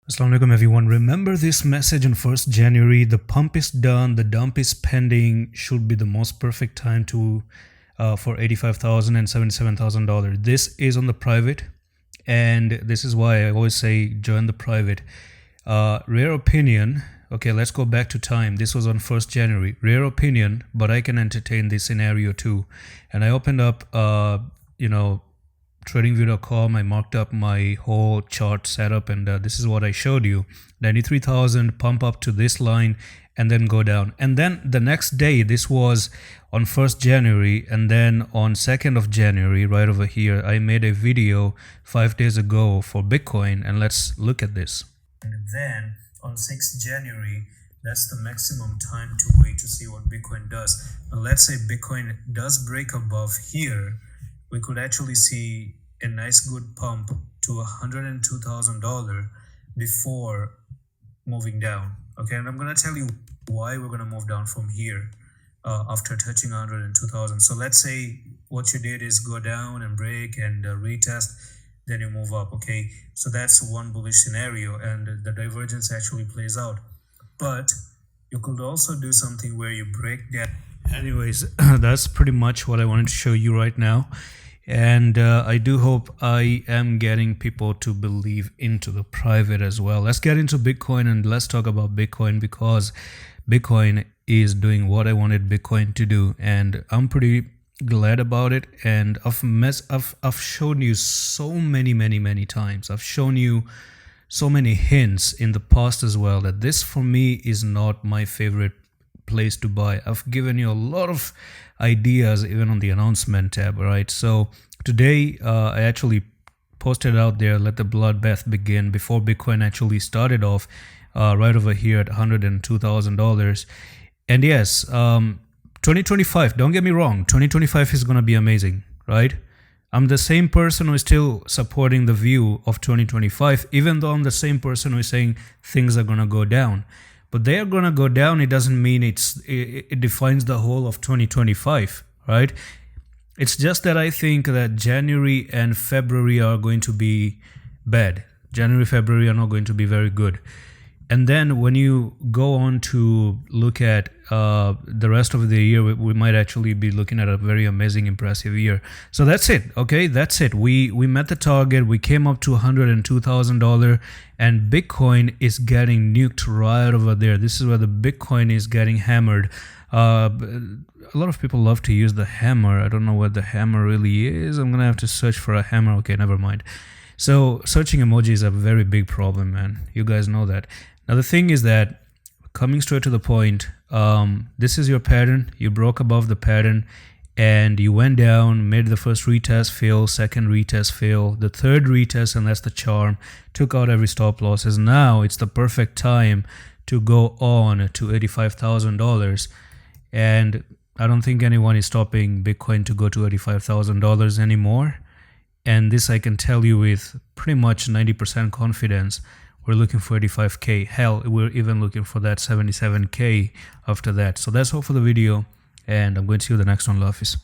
Assalamu alaikum everyone. Remember this message on 1st January. The pump is done, the dump is pending. Should be the most perfect time to for $85,000 and $77,000. This is on the private, and this is why I always say join the private. Rare opinion. Okay, let's go back to time. This was on 1st January. Rare opinion, but I can entertain this scenario too. And I opened up tradingview.com. I marked up my whole chart setup, and this is what I showed you. 93,000 pump up to this line and then go down, and then the next day, this was on 1st January, and then on 2nd of January, right over here, I made a video 5 days ago for Bitcoin, and let's look at this. And then on 6th January, that's the maximum time to wait to see what Bitcoin does. Now let's say Bitcoin does break above here, we could actually see a nice good pump to $102,000 before moving down. Okay, and I'm gonna tell you why we're gonna move down from here after touching 102,000. So let's say what you did is go down and break and retest, then you move up. Okay, so that's one bullish scenario, and the divergence actually plays out. But you could also do something where you break that. Anyways, that's pretty much what I wanted to show you right now. And I do hope I am getting people to believe into the private as well. Let's get into Bitcoin, and let's talk about Bitcoin, because Bitcoin is doing what I wanted Bitcoin to do, and I'm pretty glad about it. And I've shown you so many times. I've shown you so many hints in the past as well that this for me is not my favorite place to buy. I've given you a lot of ideas even on the announcement tab, right? So today I actually posted out there, let the bloodbath begin, before Bitcoin actually started off right over here at $102,000. And yes, 2025, don't get me wrong, 2025 is going to be amazing, right? I'm the same person who is still supporting the view of 2025, even though I'm the same person who is saying things are going to go down. But they are going to go down. It doesn't mean it defines the whole of 2025, right? It's just that I think that January and February are going to be bad. January, February are not going to be very good. And then when you go on to look at the rest of the year, we might actually be looking at a very amazing, impressive year. So that's it. Okay, that's it. We met the target. We came up to $102,000, and Bitcoin is getting nuked right over there. This is where the Bitcoin is getting hammered. A lot of people love to use the hammer. I don't know what the hammer really is. I'm gonna have to search for a hammer. Okay, never mind. So searching emojis is a very big problem, man. You guys know that. Now the thing is that, coming straight to the point, this is your pattern. You broke above the pattern and you went down, made the first retest fail, second retest fail, the third retest, and that's the charm, took out every stop losses. Now it's the perfect time to go on to $85,000, and I don't think anyone is stopping Bitcoin to go to $85,000 anymore. And this I can tell you with pretty much 90% confidence. We're looking for 85K. Hell, we're even looking for that 77K after that. So that's all for the video, and I'm going to see you in the next one. Love, peace.